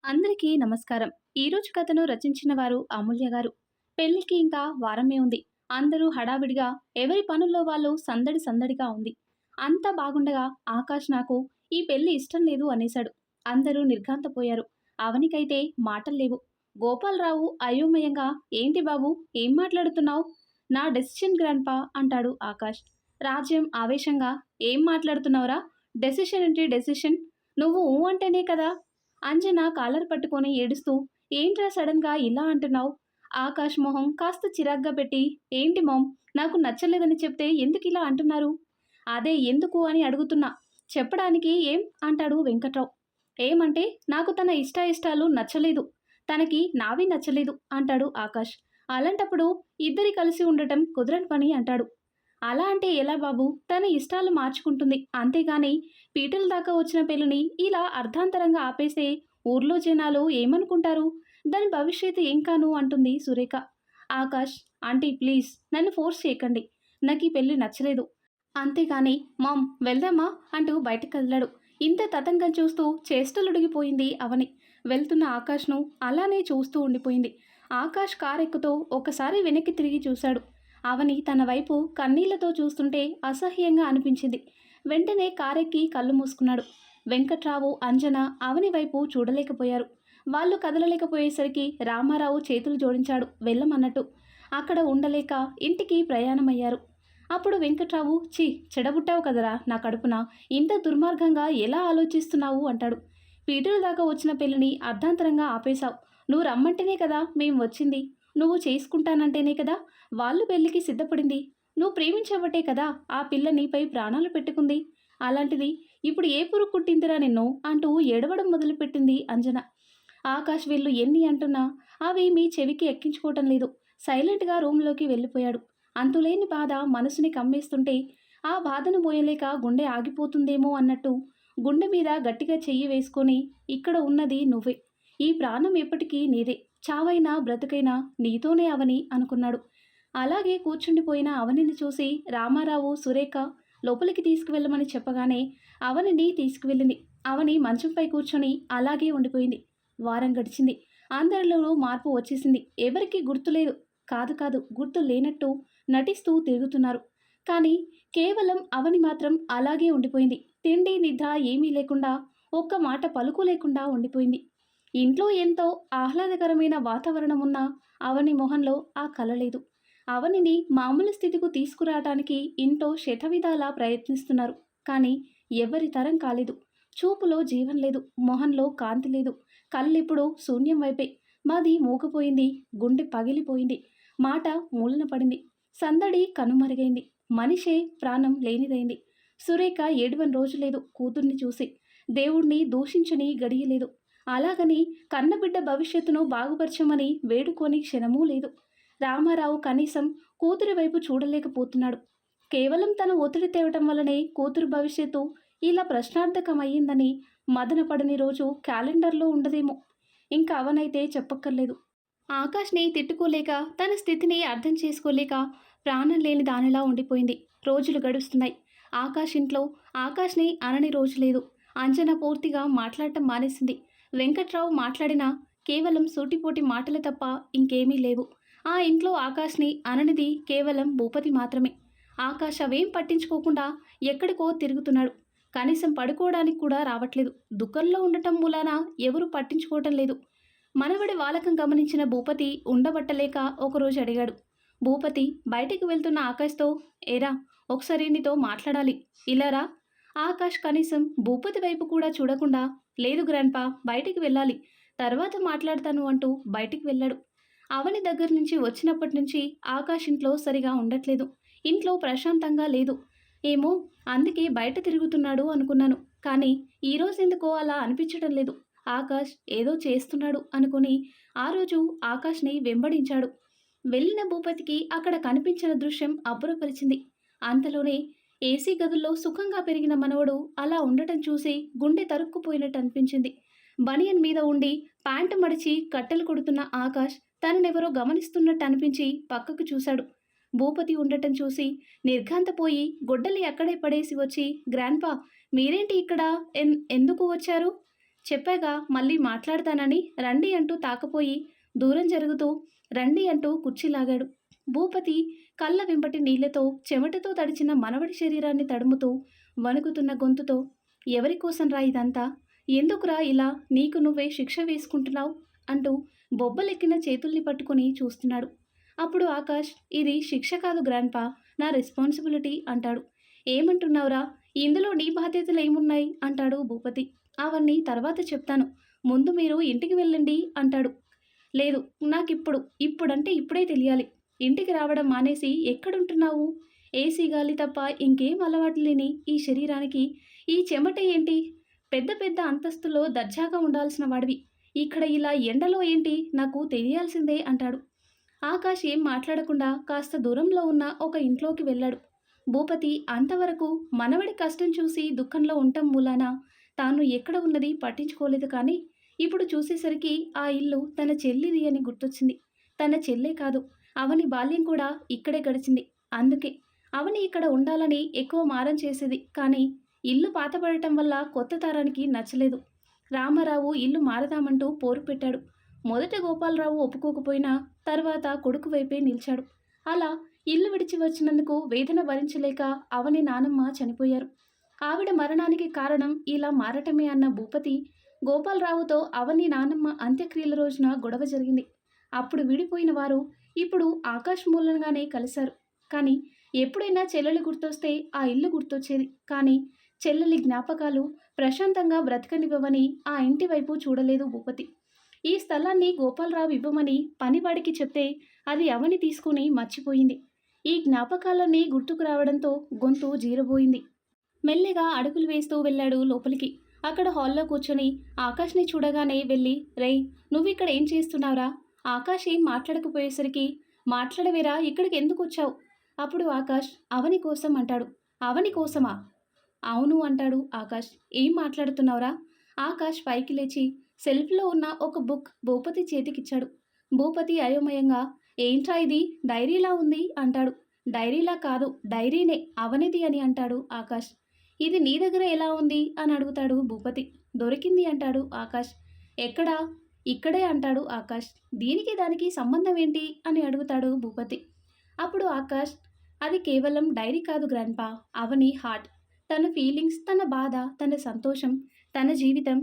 అందరికీ నమస్కారం. ఈరోజు కథను రచించిన వారు అమూల్య గారు. పెళ్లికి ఇంకా వారమే ఉంది. అందరూ హడావిడిగా ఎవరి పనుల్లో వాళ్ళు సందడి సందడిగా ఉంది. అంతా బాగుండగా ఆకాష్ నాకు ఈ పెళ్లి ఇష్టం లేదు అనేశాడు. అందరూ నిర్ఘాంతపోయారు. అవనికైతే మాటలు లేవు. గోపాలరావు అయోమయంగా ఏంటి బాబు ఏం మాట్లాడుతున్నావు? నా డెసిషన్ గ్రాండ్పా అంటాడు ఆకాష్. రాజ్యం ఆవేశంగా ఏం మాట్లాడుతున్నావురా? డెసిషన్ ఏంటి డెసిషన్? నువ్వు ఊ అంటేనే కదా. అంజన కాలర్ పట్టుకొని ఏడుస్తూ ఏంట్రా సడన్ గా ఇలా అంటున్నావు? ఆకాష్ మొహం కాస్త చిరాగ్గా పెట్టి ఏంటి మామ్, నాకు నచ్చలేదని చెప్తే ఎందుకు ఇలా అంటున్నారు? అదే ఎందుకు అని అడుగుతున్నా. చెప్పడానికి ఏం అంటాడు వెంకట్రావు. ఏమంటే నాకు తన ఇష్టాయిష్టాలు నచ్చలేదు, తనకి నావి నచ్చలేదు అంటాడు ఆకాష్. అలాంటప్పుడు ఇద్దరి కలిసి ఉండటం కుదరని పని అంటాడు. అలా అంటే ఎలా బాబు, తన ఇష్టాలు మార్చుకుంటుంది అంతేగాని పీటల దాకా వచ్చిన పెళ్లిని ఇలా అర్ధాంతరంగా ఆపేస్తే ఊర్లో జనాలు ఏమనుకుంటారు? దాని భవిష్యత్తు ఏం కాను అంటుంది సురేఖ. ఆకాష్, ఆంటీ ప్లీజ్ నన్ను ఫోర్స్ చేయకండి, నాకు ఈ పెళ్లి నచ్చలేదు. అంతేగాని మామ్ వెళ్దామా అంటూ బయటకు కదిలాడు. ఇంత తతంగం చూస్తూ చేష్టలుడిగిపోయింది అవని. వెళ్తున్న ఆకాష్ను అలానే చూస్తూ ఉండిపోయింది. ఆకాష్ కారెక్కుతూ ఒకసారి వెనక్కి తిరిగి చూశాడు. అవని తన వైపు కన్నీళ్లతో చూస్తుంటే అసహ్యంగా అనిపించింది. వెంటనే కారెక్కి కళ్ళు మూసుకున్నాడు. వెంకట్రావు, అంజన అవని వైపు చూడలేకపోయారు. వాళ్ళు కదలలేకపోయేసరికి రామారావు చేతులు జోడించాడు వెళ్ళమన్నట్టు. అక్కడ ఉండలేక ఇంటికి ప్రయాణమయ్యారు. అప్పుడు వెంకట్రావు, ఛీ చెడబుట్టావు కదరా నా కడుపున, ఇంత దుర్మార్గంగా ఎలా ఆలోచిస్తున్నావు అంటాడు. పీటల దాకా వచ్చిన పెళ్లిని అర్ధాంతరంగా ఆపేశావు. నువ్వు రమ్మంటేనే కదా మేం వచ్చింది, నువ్వు చేసుకుంటానంటేనే కదా వాళ్ళు పెళ్లికి సిద్ధపడింది. నువ్వు ప్రేమించబట్టే కదా ఆ పిల్ల నీపై ప్రాణాలు పెట్టుకుంది. అలాంటిది ఇప్పుడు ఏ పురుగు కుట్టిందిరా నిన్ను అంటూ ఏడవడం మొదలుపెట్టింది అంజన. ఆకాష్ వీళ్ళు ఎన్ని అంటున్నా అవి మీ చెవికి ఎక్కించుకోవటం లేదు. సైలెంట్గా రూమ్లోకి వెళ్ళిపోయాడు. అంతులేని బాధ మనసుని కమ్మేస్తుంటే ఆ బాధను మోయలేక గుండె ఆగిపోతుందేమో అన్నట్టు గుండె మీద గట్టిగా చెయ్యి వేసుకొని ఇక్కడ ఉన్నది నువ్వే, ఈ ప్రాణం ఎప్పటికీ నీదే, చావైనా బ్రతుకైనా నీతోనే అవని అనుకున్నాడు. అలాగే కూర్చుండిపోయిన అవనిని చూసి రామారావు, సురేఖ లోపలికి తీసుకువెళ్ళమని చెప్పగానే అవనిని తీసుకువెళ్ళింది. అవని మంచంపై కూర్చొని అలాగే ఉండిపోయింది. వారం గడిచింది. అందరిలోనూ మార్పు వచ్చేసింది. ఎవరికీ గుర్తులేదు. కాదు కాదు, గుర్తు లేనట్టు నటిస్తూ తిరుగుతున్నారు. కానీ కేవలం అవని మాత్రం అలాగే ఉండిపోయింది. తిండి నిద్ర ఏమీ లేకుండా, ఒక్క మాట పలుకు లేకుండా ఉండిపోయింది. ఇంట్లో ఎంతో ఆహ్లాదకరమైన వాతావరణం ఉన్న అవని మొహంలో ఆ కల లేదు. అవనిని మామూలు స్థితికి తీసుకురావటానికి ఇంట్లో శతవిధాలా ప్రయత్నిస్తున్నారు. కానీ ఎవరి తరం కాలేదు. చూపులో జీవం లేదు, మొహంలో కాంతి లేదు. కళ్ళెప్పుడూ శూన్యం వైపే. మాది మూగపోయింది, గుండె పగిలిపోయింది, మాట మూలన పడింది, సందడి కనుమరుగైంది, మనిషే ప్రాణం లేనిదైంది. సురేఖ ఏడవని రోజు లేదు కూతుర్ని చూసి. దేవుణ్ణి దూషించని గడియలేదు. అలాగని కన్నబిడ్డ భవిష్యత్తును బాగుపరచమని వేడుకొని క్షణమూ లేదు. రామారావు కనీసం కూతురి వైపు చూడలేకపోతున్నాడు. కేవలం తన ఒత్తిడి తేవటం వల్లనే కూతురు భవిష్యత్తు ఇలా ప్రశ్నార్థకమయ్యిందని మదనపడని రోజు క్యాలెండర్లో ఉండదేమో. ఇంకా అవనైతే చెప్పక్కర్లేదు. ఆకాష్ని తిట్టుకోలేక, తన స్థితిని అర్థం చేసుకోలేక ప్రాణం లేని దానిలా ఉండిపోయింది. రోజులు గడుస్తున్నాయి. ఆకాష్ ఇంట్లో ఆకాష్ని అనని రోజు లేదు. అంజన పూర్తిగా మాట్లాడటం మానేసింది. వెంకట్రావు మాట్లాడినా కేవలం సూటిపోటి మాటలు తప్ప ఇంకేమీ లేవు. ఆ ఇంట్లో ఆకాష్ని అననిది కేవలం భూపతి మాత్రమే. ఆకాష్ అవేం పట్టించుకోకుండా ఎక్కడికో తిరుగుతున్నాడు. కనీసం పడుకోవడానికి కూడా రావట్లేదు. దుఃఖంలో ఉండటం మూలాన ఎవరూ పట్టించుకోవటం లేదు. మనవడి వాలకం గమనించిన భూపతి ఉండబట్టలేక ఒకరోజు అడిగాడు. భూపతి బయటికి వెళ్తున్న ఆకాష్తో, ఏరా ఒకసారి నీతో మాట్లాడాలి, ఇలారా. ఆకాష్ కనీసం భూపతి వైపు కూడా చూడకుండా, లేదు గ్రాండ్పా బయటికి వెళ్ళాలి, తర్వాత మాట్లాడతాను అంటూ బయటికి వెళ్ళాడు. అవని దగ్గర నుంచి వచ్చినప్పటి నుంచి ఆకాష్ ఇంట్లో సరిగా ఉండట్లేదు. ఇంట్లో ప్రశాంతంగా లేదు. ఏమో అందుకే బయట తిరుగుతున్నాడు అనుకున్నాను. కానీ ఈరోజు ఎందుకో అలా అనిపించడం లేదు. ఆకాష్ ఏదో చేస్తున్నాడు అనుకుని ఆ రోజు ఆకాష్ని వెంబడించాడు. వెళ్ళిన భూపతికి అక్కడ కనిపించిన దృశ్యం అబ్బురపరిచింది. అంతలోనే ఏసీ గదుల్లో సుఖంగా పెరిగిన మనవడు అలా ఉండటం చూసి గుండె తరుక్కుపోయినట్టు అనిపించింది. బనియన్ మీద ఉండి ప్యాంటు మడిచి కట్టెలు కొడుతున్న ఆకాష్ తననెవరో గమనిస్తున్నట్టు అనిపించి పక్కకు చూశాడు. భూపతి ఉండటం చూసి నిర్ఘాంతపోయి గొడ్డలి అక్కడే పడేసి వచ్చి, గ్రాండ్పా మీరేంటి ఇక్కడ, ఎందుకు వచ్చారు? చెప్పాగా మళ్ళీ మాట్లాడతానని రండి అంటూ తాకపోయి దూరం జరుగుతూ రండి అంటూ కుర్చీ లాగాడు. భూపతి కళ్ళ వెంబటి నీళ్లతో చెమటతో తడిచిన మనవడి శరీరాన్ని తడుముతూ వణుకుతున్న గొంతుతో ఎవరి కోసం రా ఇదంతా? ఎందుకురా ఇలా నీకు నువ్వే శిక్ష వేసుకుంటున్నావు? అంటూ బొబ్బలెక్కిన చేతుల్ని పట్టుకుని చూస్తున్నాడు. అప్పుడు ఆకాష్, ఇది శిక్ష కాదు గ్రాండ్పా, నా రెస్పాన్సిబిలిటీ అంటాడు. ఏమంటున్నావురా? ఇందులో నీ బాధ్యతలు ఏమున్నాయి అంటాడు భూపతి. అవన్నీ తర్వాత చెప్తాను, ముందు మీరు ఇంటికి వెళ్ళండి అంటాడు. లేదు, ఇప్పుడంటే ఇప్పుడే తెలియాలి. ఇంటికి రావడం మానేసి ఎక్కడుంటున్నావు? ఏసీ గాలి తప్ప ఇంకేం అలవాటు లేని ఈ శరీరానికి ఈ చెమట ఏంటి? పెద్ద పెద్ద అంతస్తులో దర్జాగా ఉండాల్సిన వాడివి ఇక్కడ ఇలా ఎండలో ఏంటి? నాకు తెలియాల్సిందే అంటాడు. ఆకాష్ ఏం మాట్లాడకుండా కాస్త దూరంలో ఉన్న ఒక ఇంట్లోకి వెళ్ళాడు. భూపతి అంతవరకు మనవడి కష్టం చూసి దుఃఖంలో ఉండటం మూలాన తాను ఎక్కడ ఉన్నది పట్టించుకోలేదు. కానీ ఇప్పుడు చూసేసరికి ఆ ఇల్లు తన చెల్లిది అని గుర్తొచ్చింది. తన చెల్లే కాదు, అవని బాల్యం కూడా ఇక్కడే గడిచింది. అందుకే అవని ఇక్కడ ఉండాలని ఎక్కువ మారం చేసేది. కానీ ఇల్లు పాతపడటం వల్ల కొత్త తరానికి నచ్చలేదు. రామారావు ఇల్లు మారదామంటూ పోరు పెట్టాడు. మొదట గోపాలరావు ఒప్పుకోకపోయినా తర్వాత కొడుకు వైపే నిలిచాడు. అలా ఇల్లు విడిచి వచ్చినందుకు వేదన భరించలేక అవని నానమ్మ చనిపోయారు. ఆవిడ మరణానికి కారణం ఇలా మారటమే అన్న భూపతి గోపాలరావుతో అవని నానమ్మ అంత్యక్రియల రోజున గొడవ జరిగింది. అప్పుడు విడిపోయిన వారు ఇప్పుడు ఆకాశ్ మూలంగానే కలిశారు. కానీ ఎప్పుడైనా చెల్లెలు గుర్తొస్తే ఆ ఇల్లు గుర్తొచ్చేది. కానీ చెల్లెలి జ్ఞాపకాలు ప్రశాంతంగా బ్రతకనివ్వవని ఆ ఇంటి వైపు చూడలేదు భూపతి. ఈ స్థలాన్ని గోపాలరావు ఇవ్వమని పనివాడికి చెప్తే అది అవని తీసుకుని మర్చిపోయింది. ఈ జ్ఞాపకాలన్నీ గుర్తుకు రావడంతో గొంతు జీరబోయింది. మెల్లిగా అడుగులు వేస్తూ వెళ్ళాడు లోపలికి. అక్కడ హాల్లో కూర్చొని ఆకాష్ని చూడగానే వెళ్ళి, రేయ్, నువ్విక్కడ ఏం చేస్తున్నావురా? ఆకాష్ ఏం మాట్లాడకపోయేసరికి, మాట్లాడవేరా, ఇక్కడికి ఎందుకు వచ్చావు? అప్పుడు ఆకాష్ అవని కోసం అంటాడు. అవని కోసమా? అవును అంటాడు ఆకాష్. ఏం మాట్లాడుతున్నావురా? ఆకాష్ పైకి లేచి సెల్ఫ్లో ఉన్న ఒక బుక్ భూపతి చేతికిచ్చాడు. భూపతి అయోమయంగా, ఏంట్రా ఇది, డైరీలా ఉంది అంటాడు. డైరీలా కాదు, డైరీనే, అవనిది అని అంటాడు ఆకాష్. ఇది నీ దగ్గర ఎలా ఉంది అని అడుగుతాడు భూపతి. దొరికింది అంటాడు ఆకాష్. ఎక్కడా? ఇక్కడే అంటాడు ఆకాష్. దీనికి దానికి సంబంధం ఏంటి అని అడుగుతాడు భూపతి. అప్పుడు ఆకాష్, అది కేవలం డైరీ కాదు గ్రాండ్పా, అవని హార్ట్, తన ఫీలింగ్స్, తన బాధ, తన సంతోషం, తన జీవితం.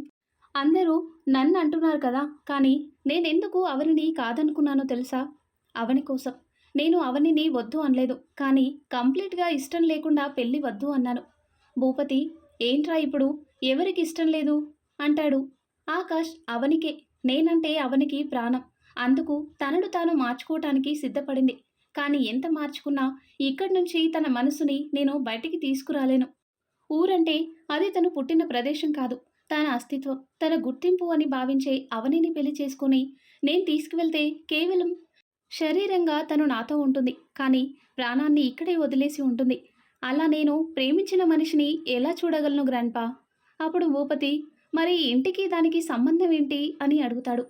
అందరూ నన్ను అంటున్నారు కదా, కానీ నేనెందుకు అవనిని కాదనుకున్నానో తెలుసా? అవని కోసం. నేను అవనిని వద్దు అనలేదు, కానీ కంప్లీట్గా ఇష్టం లేకుండా పెళ్ళి వద్దు అన్నాను. భూపతి, ఏంట్రా ఇప్పుడు, ఎవరికి ఇష్టం లేదు అంటాడు. ఆకాష్, అవనికే. నేనంటే అవనికి ప్రాణం. అందుకు తనను తాను మార్చుకోవటానికి సిద్ధపడింది. కానీ ఎంత మార్చుకున్నా ఇక్కడి నుంచి తన మనసుని నేను బయటికి తీసుకురాలేను. ఊరంటే అది తను పుట్టిన ప్రదేశం కాదు, తన అస్తిత్వం, తన గుర్తింపు అని భావించే అవనిని పెళ్లి చేసుకుని నేను తీసుకువెళ్తే కేవలం శరీరంగా తను నాతో ఉంటుంది, కానీ ప్రాణాన్ని ఇక్కడే వదిలేసి ఉంటుంది. అలా నేను ప్రేమించిన మనిషిని ఎలా చూడగలను గ్రాండ్పా? అప్పుడు భూపతి, మరి ఇంటికి దానికి సంబంధం ఏంటి అని అడుగుతాడు.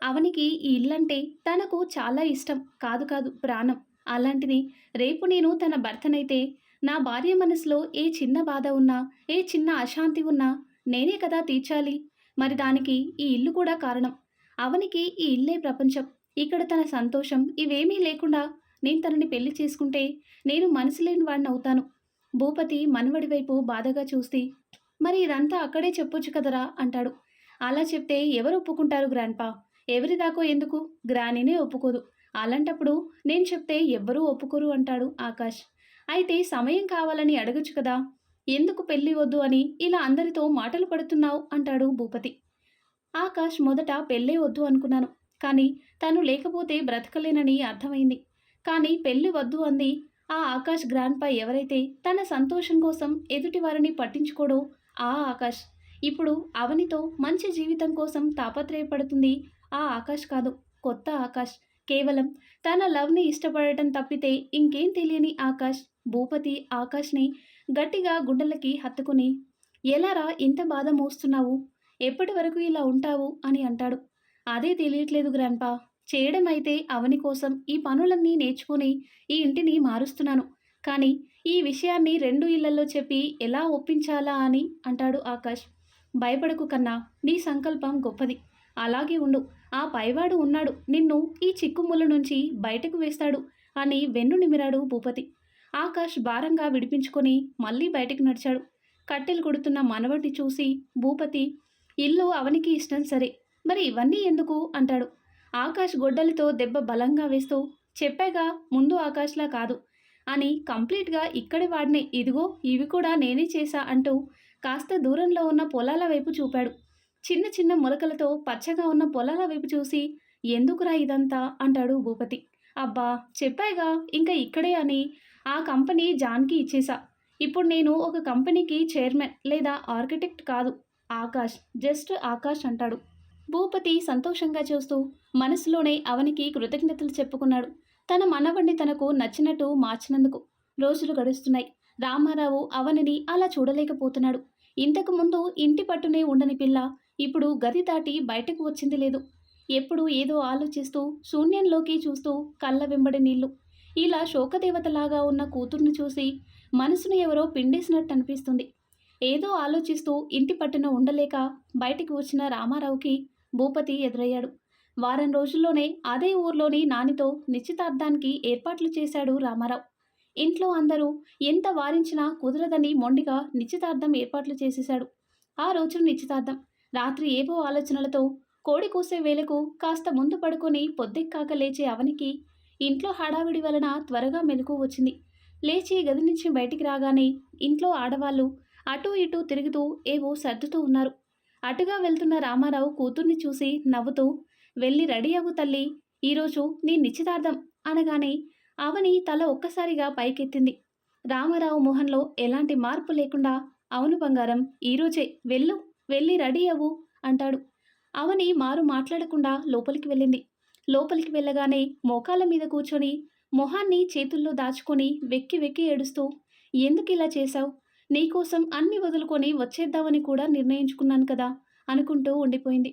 అవనికి ఈ ఇల్లంటే తనకు చాలా ఇష్టం, కాదు కాదు ప్రాణం. అలాంటిది రేపు నేను తన భర్తనైతే నా భార్య మనసులో ఏ చిన్న బాధ ఉన్నా, ఏ చిన్న అశాంతి ఉన్నా నేనే కదా తీర్చాలి. మరి దానికి ఈ ఇల్లు కూడా కారణం. అవనికి ఈ ఇల్లే ప్రపంచం. ఇక్కడ తన సంతోషం ఇవేమీ లేకుండా నేను తనని పెళ్లి చేసుకుంటే నేను మనసు లేని వాడిని అవుతాను. భూపతి మనవడి వైపు బాధగా చూసి, మరి ఇదంతా అక్కడే చెప్పొచ్చు కదరా అంటాడు. అలా చెప్తే ఎవరు ఒప్పుకుంటారు గ్రాండ్పా? ఎవరిదాకో ఎందుకు, గ్రానీనే ఒప్పుకోదు. అలాంటప్పుడు నేను చెప్తే ఎవ్వరూ ఒప్పుకోరు అంటాడు ఆకాష్. అయితే సమయం కావాలని అడగచ్చు కదా, ఎందుకు పెళ్ళి వద్దు అని ఇలా అందరితో మాటలు పడుతున్నావు అంటాడు భూపతి. ఆకాష్, మొదట పెళ్ళే వద్దు అనుకున్నాను, కానీ తను లేకపోతే బ్రతకలేనని అర్థమైంది. కానీ పెళ్ళి వద్దు అంది ఆ ఆకాష్ గ్రాండ్పా ఎవరైతే తన సంతోషం కోసం ఎదుటి వారిని పట్టించుకోడో ఆ ఆకాష్. ఇప్పుడు అవనితో మంచి జీవితం కోసం తాపత్రయపడుతుంది ఆ ఆకాష్ కాదు, కొత్త ఆకాష్. కేవలం తన లవ్ని ఇష్టపడటం తప్పితే ఇంకేం తెలియని ఆకాష్. భూపతి ఆకాష్ని గట్టిగా గుండెలకి హత్తుకుని, ఎలారా ఇంత బాధ మోస్తున్నావు, ఎప్పటి వరకు ఇలా ఉంటావు అని అంటాడు. అదే తెలియట్లేదు గ్రాండ్పా. చేయడం అయితే అవని కోసం ఈ పనులన్నీ నేర్చుకుని ఈ ఇంటిని మారుస్తున్నాను, కానీ ఈ విషయాన్ని 2 ఇళ్లలో చెప్పి ఎలా ఒప్పించాలా అని అంటాడు ఆకాష్. భయపడకు కన్నా, నీ సంకల్పం గొప్పది. అలాగే ఉండు. ఆ పైవాడు ఉన్నాడు, నిన్ను ఈ చిక్కుముల నుంచి బయటకు వేస్తాడు అని వెన్ను నిమిరాడు భూపతి. ఆకాష్ భారంగా విడిపించుకొని మళ్ళీ బయటికి నడిచాడు. కట్టెలు కొడుతున్న మనవడిని చూసి భూపతి, ఇల్లు అవనికి ఇష్టం సరే, మరి ఇవన్నీ ఎందుకు అంటాడు. ఆకాష్ గొడ్డలితో దెబ్బ బలంగా వేస్తూ, చెప్పాగా ముందు ఆకాష్లా కాదు అని, కంప్లీట్గా ఇక్కడి వాడినే, ఇదిగో ఇవి కూడా నేనే చేశా అంటూ కాస్త దూరంలో ఉన్న పొలాల వైపు చూపాడు. చిన్న చిన్న మొలకలతో పచ్చగా ఉన్న పొలాల వైపు చూసి, ఎందుకురా ఇదంతా అంటాడు భూపతి. అబ్బా చెప్పాగా ఇంకా ఇక్కడే అని, ఆ కంపెనీ జాన్కి ఇచ్చేశా. ఇప్పుడు నేను ఒక కంపెనీకి చైర్మన్ లేదా ఆర్కిటెక్ట్ కాదు, ఆకాష్, జస్ట్ ఆకాష్ అంటాడు. భూపతి సంతోషంగా చూస్తూ మనసులోనే అవనికి కృతజ్ఞతలు చెప్పుకున్నాడు. తన మనవణ్ణి తనకు నచ్చినట్టు మార్చినందుకు. రోజులు గడుస్తున్నాయి. రామారావు అవనిని అలా చూడలేకపోతున్నాడు. ఇంతకు ముందు ఇంటి పట్టునే ఉండని పిల్ల ఇప్పుడు గది దాటి బయటకు వచ్చింది లేదు. ఎప్పుడు ఏదో ఆలోచిస్తూ శూన్యంలోకి చూస్తూ కళ్ళ వెంబడి నీళ్లు. ఇలా శోకదేవతలాగా ఉన్న కూతుర్ని చూసి మనసును ఎవరో పిండేసినట్టు అనిపిస్తుంది. ఏదో ఆలోచిస్తూ ఇంటి పట్టున ఉండలేక బయటికి వచ్చిన రామారావుకి భూపతి ఎదురయ్యాడు. వారం రోజుల్లోనే అదే ఊర్లోని నానితో నిశ్చితార్థానికి ఏర్పాట్లు చేశాడు రామారావు. ఇంట్లో అందరూ ఎంత వారించినా కుదరదని మొండిగా నిశ్చితార్థం ఏర్పాట్లు చేసేశాడు. ఆ రోజు నిశ్చితార్థం. రాత్రి ఏవో ఆలోచనలతో కోడి కూసే వేళకు కాస్త ముందు పడుకొని పొద్దెక్కాక లేచే అవనికి ఇంట్లో హడావిడి వలన త్వరగా మెలకువ వచ్చింది. లేచి గది నుంచి బయటికి రాగానే ఇంట్లో ఆడవాళ్ళు అటూ ఇటూ తిరుగుతూ ఏవో సర్దుతూ ఉన్నారు. అటుగా వెళ్తున్న రామారావు కూతుర్ని చూసి నవ్వుతూ, వెళ్ళి రెడీ అవ్వు తల్లి, ఈరోజు నీ నిశ్చితార్థం అనగానే అవని తల ఒక్కసారిగా పైకెత్తింది. రామారావు మొహంలో ఎలాంటి మార్పు లేకుండా, అవును బంగారం, ఈరోజే వెళ్ళు, వెళ్ళి రెడీ అవ్వు అంటాడు. అవని మారు మాట్లాడకుండా లోపలికి వెళ్ళింది. లోపలికి వెళ్ళగానే మోకాళ్ళ మీద కూర్చొని మొహాన్ని చేతుల్లో దాచుకొని వెక్కి వెక్కి ఏడుస్తూ, ఎందుకు ఇలా చేశావు, నీకోసం అన్ని వదులుకొని వచ్చేద్దామని కూడా నిర్ణయించుకున్నాను కదా అనుకుంటూ ఉండిపోయింది.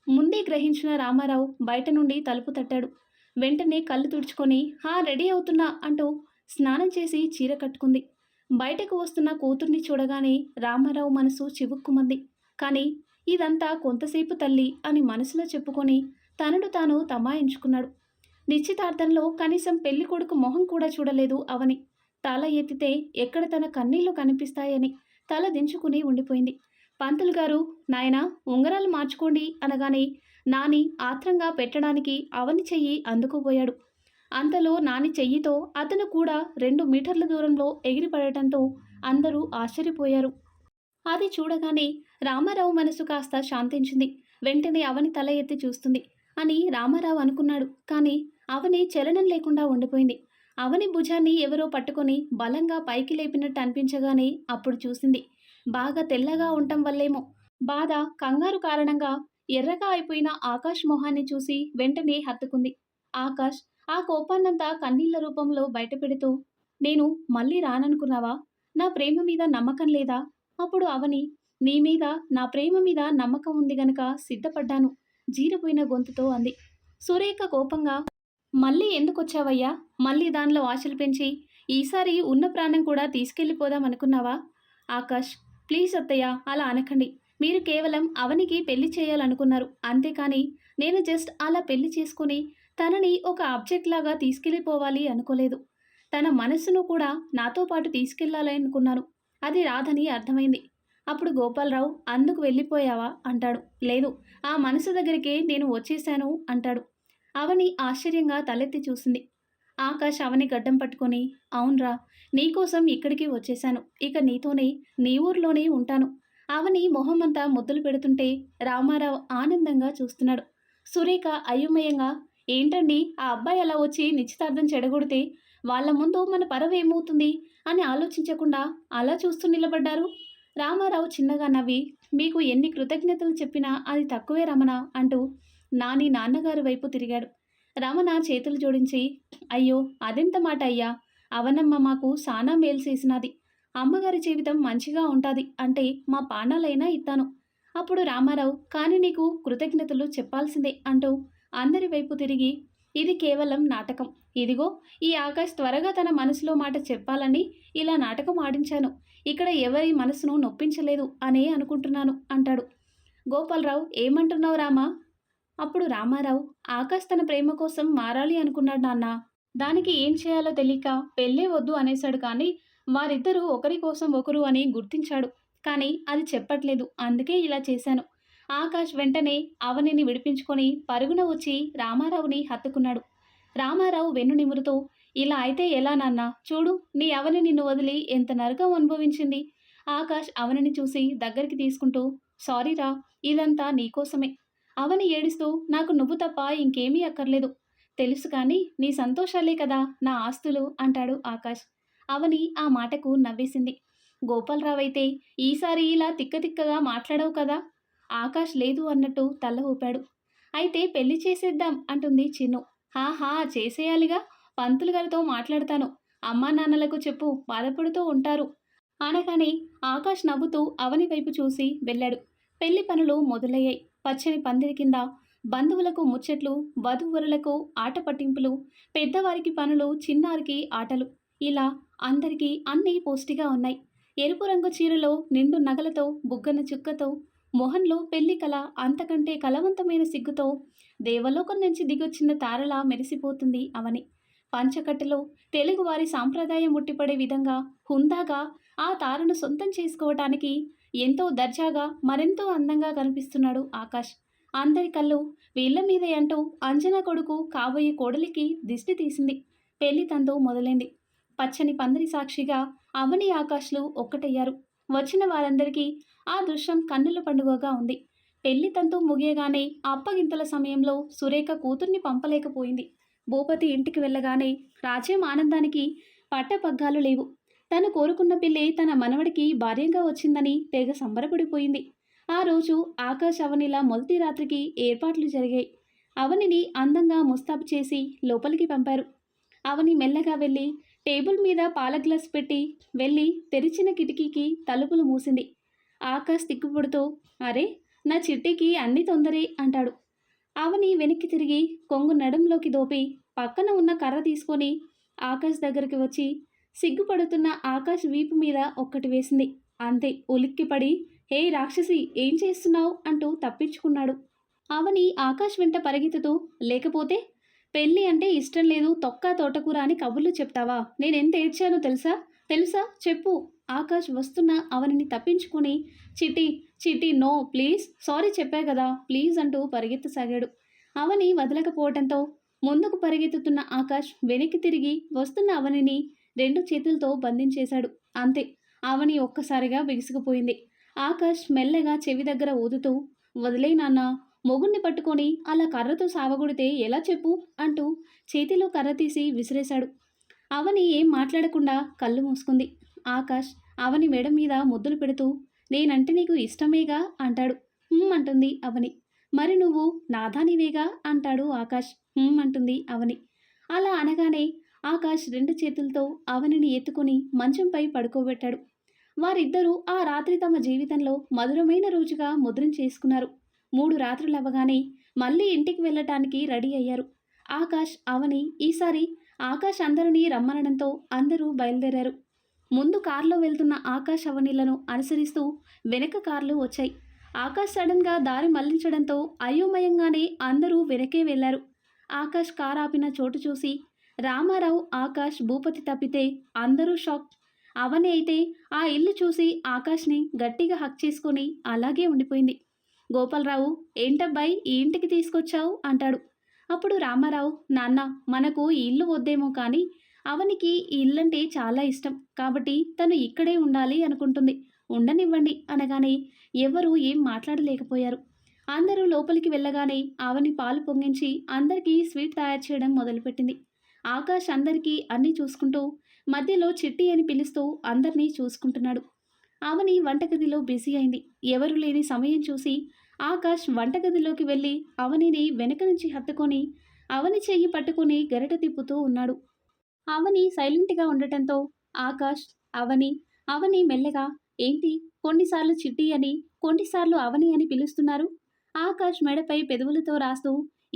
ముందే గ్రహించిన రామారావు బయట నుండి తలుపు తట్టాడు. వెంటనే కళ్ళు తుడుచుకొని రెడీ అవుతున్నా అంటూ స్నానం చేసి చీర కట్టుకుంది. బయటకు వస్తున్న కూతుర్ని చూడగానే రామారావు మనసు చివుక్కుమంది. కానీ ఇదంతా కొంతసేపు తల్లి అని మనసులో చెప్పుకొని తనను తాను తమాయించుకున్నాడు. నిశ్చితార్థంలో కనీసం పెళ్లి కొడుకు మొహం కూడా చూడలేదు అవని. తల ఎత్తితే ఎక్కడ తన కన్నీళ్లు కనిపిస్తాయని తల దించుకుని ఉండిపోయింది. పంతులు గారు, నాయనా ఉంగరాలు మార్చుకోండి అనగానే నాని ఆత్రంగా పెట్టడానికి అవని చెయ్యి అందుకోబోయాడు. అంతలో నాని చెయ్యితో అతను కూడా 2 మీటర్ల దూరంలో ఎగిరిపడటంతో అందరూ ఆశ్చర్యపోయారు. అది చూడగానే రామారావు మనసు కాస్త శాంతించింది. వెంటనే అవని తల ఎత్తి చూస్తుంది అని రామారావు అనుకున్నాడు. కానీ అవని చలనం లేకుండా ఉండిపోయింది. అవని భుజాన్ని ఎవరో పట్టుకొని బలంగా పైకి లేపినట్టు అనిపించగానే అప్పుడు చూసింది. బాగా తెల్లగా ఉండటం వల్లేమో బాధ, కంగారు కారణంగా ఎర్రగా అయిపోయిన ఆకాష్ మొహాన్ని చూసి వెంటనే హత్తుకుంది. ఆకాష్ ఆ కోపాన్నంతా కన్నీళ్ల రూపంలో బయటపెడుతూ, నేను మళ్ళీ రాననుకున్నావా, నా ప్రేమ మీద నమ్మకం లేదా, అప్పుడు అవని, నీ మీద నా ప్రేమ మీద నమ్మకం ఉంది గనక సిద్ధపడ్డాను జీరిపోయిన గొంతుతో అంది. సురేఖ కోపంగా, మళ్ళీ ఎందుకొచ్చావయ్యా, మళ్ళీ దానిలో ఆశలు పెంచి ఈసారి ఉన్న ప్రాణం కూడా తీసుకెళ్ళిపోదాం అనుకున్నావా. ఆకాష్, ప్లీజ్ అత్తయ్య అలా అనకండి, మీరు కేవలం అవనికి పెళ్లి చేయాలనుకున్నారు, అంతేకాని నేను జస్ట్ అలా పెళ్లి చేసుకుని తనని ఒక ఆబ్జెక్ట్ లాగా తీసుకెళ్ళిపోవాలి అనుకోలేదు. తన మనస్సును కూడా నాతో పాటు తీసుకెళ్లాలనుకున్నాను. అది రాదని అర్థమైంది. అప్పుడు గోపాలరావు, అందుకు వెళ్ళిపోయావా అంటాడు. లేదు, ఆ మనసు దగ్గరికే నేను వచ్చేశాను అంటాడు. అవని ఆశ్చర్యంగా తలెత్తి చూసింది. ఆకాష్ అవని గడ్డం పట్టుకొని, అవునరా, నీకోసం ఇక్కడికి వచ్చేశాను, ఇక నీతోనే నీ ఊర్లోనే ఉంటాను. అవని మొహమంతా ముద్దులు పెడుతుంటే రామారావు ఆనందంగా చూస్తున్నాడు. సురేఖ అయోమయంగా, ఏంటండి ఆ అబ్బాయి అలా వచ్చి నిశ్చితార్థం చెడగొడితే వాళ్ళ ముందు మన పరువు ఏమవుతుంది అని ఆలోచించకుండా అలా చూస్తూ నిలబడ్డారు. రామారావు చిన్నగా నవ్వి, మీకు ఎన్ని కృతజ్ఞతలు చెప్పినా అది తక్కువే రమణ అంటూ నాని నాన్నగారి వైపు తిరిగాడు. రమణ చేతులు జోడించి, అయ్యో అదెంత మాట అయ్యా, అవనమ్మ మాకు సానా మేలు చేసినది, అమ్మగారి జీవితం మంచిగా ఉంటుంది అంటే మా పానాలైనా ఇస్తాను. అప్పుడు రామారావు, కానీ నీకు కృతజ్ఞతలు చెప్పాల్సిందే అంటూ అందరి వైపు తిరిగి, ఇది కేవలం నాటకం, ఇదిగో ఈ ఆకాష్ త్వరగా తన మనసులో మాట చెప్పాలని ఇలా నాటకం ఆడించాను, ఇక్కడ ఎవరి మనసును నొప్పించలేదు అనే అనుకుంటున్నాను అంటాడు. గోపాలరావు ఏమంటున్నావు రామా? అప్పుడు రామారావు, ఆకాష్ తన ప్రేమ కోసం మారాలి అనుకున్నాడు నాన్న. దానికి ఏం చేయాలో తెలియక పెళ్ళే వద్దు అనేశాడు, కానీ వారిద్దరూ ఒకరి కోసం ఒకరు అని గుర్తించాడు. కానీ అది చెప్పట్లేదు, అందుకే ఇలా చేశాను. ఆకాష్ వెంటనే అవనిని విడిపించుకొని పరుగున వచ్చి రామారావుని హత్తుకున్నాడు. రామారావు వెన్ను నిమురుతూ, ఇలా అయితే ఎలా నాన్న? చూడు, నీ అవని నిన్ను వదిలి ఎంత నరకం అనుభవించింది. ఆకాష్ అవనిని చూసి దగ్గరికి తీసుకుంటూ, సారీరా, ఇదంతా నీకోసమే. అవని ఏడుస్తూ, నాకు నువ్వు తప్ప ఇంకేమీ అక్కర్లేదు. తెలుసు కానీ నీ సంతోషాలే కదా నా ఆస్తులు అంటాడు ఆకాష్. అవని ఆ మాటకు నవ్వేసింది. గోపాలరావైతే, ఈసారి ఇలా తిక్కతిక్కగా మాట్లాడవు కదా? ఆకాష్ లేదు అన్నట్టు తల ఊపాడు. అయితే పెళ్లి చేసేద్దాం అంటుంది చిన్ను. హాహా, చేసేయాలిగా. పంతులు గారితో మాట్లాడతాను. అమ్మా నాన్నలకు చెప్పు, బాధపడుతూ ఉంటారు అనగానే ఆకాష్ నవ్వుతూ అవని వైపు చూసి వెళ్ళాడు. పెళ్లి పనులు మొదలయ్యాయి. పచ్చని పందిరి కింద బంధువులకు ముచ్చట్లు, వధూవరులకు ఆట పట్టింపులు, పెద్దవారికి పనులు, చిన్నారికి ఆటలు, ఇలా అందరికీ అన్నీ పోస్టిగా ఉన్నాయి. ఎరుపు రంగు చీరలో నిండు నగలతో, బుగ్గన చుక్కతో, మొహంలో పెళ్లి కళ, అంతకంటే కలవంతమైన సిగ్గుతో దేవలోకం నుంచి దిగొచ్చిన తారలా మెరిసిపోతుంది అవని. పంచకట్టులో తెలుగువారి సాంప్రదాయం ఉట్టిపడే విధంగా హుందాగా ఆ తారను సొంతం చేసుకోవటానికి ఎంతో దర్జాగా మరెంతో అందంగా కనిపిస్తున్నాడు ఆకాష్. అందరి కళ్ళు వీళ్ళ మీదే అంటూ అంజనా కొడుకు కాబోయే కోడలికి దిష్టి తీసింది. పెళ్లి తంతు మొదలైంది. పచ్చని పందిరి సాక్షిగా అవని ఆకాష్లు ఒక్కటయ్యారు. వచ్చిన వారందరికీ ఆ దృశ్యం కన్నుల పండుగగా ఉంది. పెళ్లి తంతు ముగియగానే అప్పగింతల సమయంలో సురేఖ కూతుర్ని పంపలేకపోయింది. భూపతి ఇంటికి వెళ్ళగానే రాజ్యం ఆనందానికి పట్టపగ్గాలు లేవు. తను కోరుకున్న పిల్లే తన మనవడికి భార్యంగా వచ్చిందని తెగ సంబరపడిపోయింది. ఆ రోజు ఆకాష్ అవనిలా మొదటి రాత్రికి ఏర్పాట్లు జరిగాయి. అవనిని అందంగా ముస్తాబు చేసి లోపలికి పంపారు. అవని మెల్లగా వెళ్ళి టేబుల్ మీద పాల గ్లాస్ పెట్టి వెళ్ళి తెరిచిన కిటికీకి తలుపులు మూసింది. ఆకాష్ తిక్కుపడుతూ, అరే, నా చిట్టికి అన్ని తొందరే అంటాడు. అవని వెనక్కి తిరిగి కొంగు నడుంలోకి దోపి పక్కన ఉన్న కర్ర తీసుకొని ఆకాష్ దగ్గరికి వచ్చి సిగ్గుపడుతున్న ఆకాష్ వీపు మీద ఒక్కటి వేసింది. అంతే, ఉలిక్కిపడి, హే రాక్షసి, ఏం చేస్తున్నావు అంటూ తప్పించుకున్నాడు. అవని ఆకాష్ వెంట పరిగెత్తుతూ, లేకపోతే పెళ్ళి అంటే ఇష్టం లేదు, తొక్క తోటకూర అని కబుర్లు చెప్తావా? నేనెంత ఏడ్చానో తెలుసా? తెలుసా? చెప్పు. ఆకాష్ వస్తున్న అవనిని తప్పించుకొని, చిట్టి చిట్టి, నో ప్లీజ్, సారీ చెప్పా కదా ప్లీజ్ అంటూ పరిగెత్తసాగాడు. అవని వదలకపోవటంతో ముందుకు పరిగెత్తుతున్న ఆకాష్ వెనక్కి తిరిగి వస్తున్న అవనిని రెండు చేతులతో బంధించేశాడు. అంతే, అవని ఒక్కసారిగా బిగుసుకుపోయింది. ఆకాష్ మెల్లగా చెవి దగ్గర ఊదుతూ, వదిలే నాన్న, మొగుణ్ణి పట్టుకొని అలా కర్రతో సావగొడితే ఎలా చెప్పు అంటూ చేతిలో కర్ర తీసి విసిరేశాడు. అవని ఏం మాట్లాడకుండా కళ్ళు మూసుకుంది. ఆకాష్ అవని మెడ మీద ముద్దులు పెడుతూ, నేనంటే నీకు ఇష్టమేగా అంటాడు. అంటుంది అవని. మరి నువ్వు నాదానివేగా అంటాడు ఆకాష్. అంటుంది అవని. అలా అనగానే ఆకాష్ రెండు చేతులతో అవనిని ఎత్తుకుని మంచంపై పడుకోబెట్టాడు. వారిద్దరూ ఆ రాత్రి తమ జీవితంలో మధురమైన రోజుగా ముద్రం చేసుకున్నారు. 3 రాత్రులవ్వగానే మళ్ళీ ఇంటికి వెళ్ళటానికి రెడీ అయ్యారు. ఆకాష్ అవని. ఈసారి ఆకాష్ అందరినీ రమ్మనడంతో అందరూ బయలుదేరారు. ముందు కారులో వెళ్తున్న ఆకాష్ అవనిలను అనుసరిస్తూ వెనక కార్లు వచ్చాయి. ఆకాష్ సడన్గా దారి మళ్లించడంతో అయోమయంగానే అందరూ వెనకే వెళ్లారు. ఆకాష్ కారు ఆపిన చోటు చూసి రామారావు, ఆకాష్, భూపతి తప్పితే అందరూ షాక్. అవని అయితే ఆ ఇల్లు చూసి ఆకాష్ని గట్టిగా హక్ చేసుకొని అలాగే ఉండిపోయింది. గోపాలరావు, ఏంటబ్బాయి ఈ ఇంటికి తీసుకొచ్చావు అంటాడు. అప్పుడు రామారావు, నాన్న, మనకు ఈ ఇల్లు వద్దేమో కానీ అవనికి ఈ ఇల్లంటే చాలా ఇష్టం, కాబట్టి తను ఇక్కడే ఉండాలి అనుకుంటుంది, ఉండనివ్వండి అనగానే ఎవరూ ఏం మాట్లాడలేకపోయారు. అందరూ లోపలికి వెళ్ళగానే అవని పాలు పొంగించి అందరికీ స్వీట్ తయారు చేయడం మొదలుపెట్టింది. ఆకాష్ అందరికీ అన్నీ చూసుకుంటూ మధ్యలో చిట్టి అని పిలుస్తూ అందరినీ చూసుకుంటున్నాడు. అవని వంటగదిలో బిజీ అయింది. ఎవరు లేని సమయం చూసి ఆకాష్ వంటగదిలోకి వెళ్ళి అవనిని వెనక నుంచి హత్తుకొని అవని చెయ్యి పట్టుకుని గరిట తిప్పుతూ ఉన్నాడు. అవని సైలెంట్గా ఉండటంతో ఆకాష్, అవని అవని మెల్లగా, ఏంటి కొన్నిసార్లు చిట్టి అని కొన్నిసార్లు అవని అని పిలుస్తున్నారు? ఆకాష్ మెడపై పెదవులతో రాస్తూ,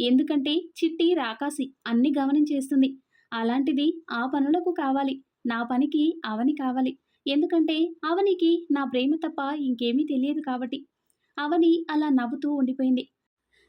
ఎందుకంటే చిట్టి రాకాసి అన్ని గమనించేస్తుంది. అలాంటిది ఆ పనులకు కావాలి, నా పనికి అవని కావాలి. ఎందుకంటే అవనికి నా ప్రేమ తప్ప ఇంకేమీ తెలియదు కాబట్టి. అవని అలా నవ్వుతూ ఉండిపోయింది.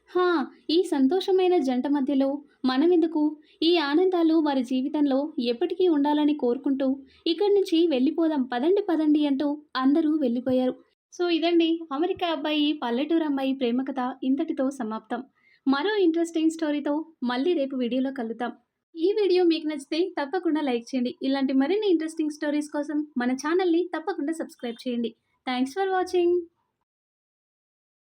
హా! ఈ సంతోషమైన జంట మధ్యలో మనమెందుకు? ఈ ఆనందాలు వారి జీవితంలో ఎప్పటికీ ఉండాలని కోరుకుంటూ, ఇక్కడి నుంచి వెళ్ళిపోదాం పదండి పదండి అంటూ అందరూ వెళ్ళిపోయారు. సో, ఇదండి అమెరికా అబ్బాయి, పల్లెటూరు అమ్మాయి ప్రేమ కథ ఇంతటితో సమాప్తం. మరో ఇంట్రెస్టింగ్ స్టోరీతో మళ్ళీ రేపు వీడియోలో కలుద్దాం. ఈ వీడియో మీకు నచ్చితే తప్పకుండా లైక్ చేయండి. ఇలాంటి మరిన్ని ఇంట్రెస్టింగ్ స్టోరీస్ కోసం మన ఛానల్‌ని తప్పకుండా సబ్స్క్రైబ్ చేయండి. Thanks for watching.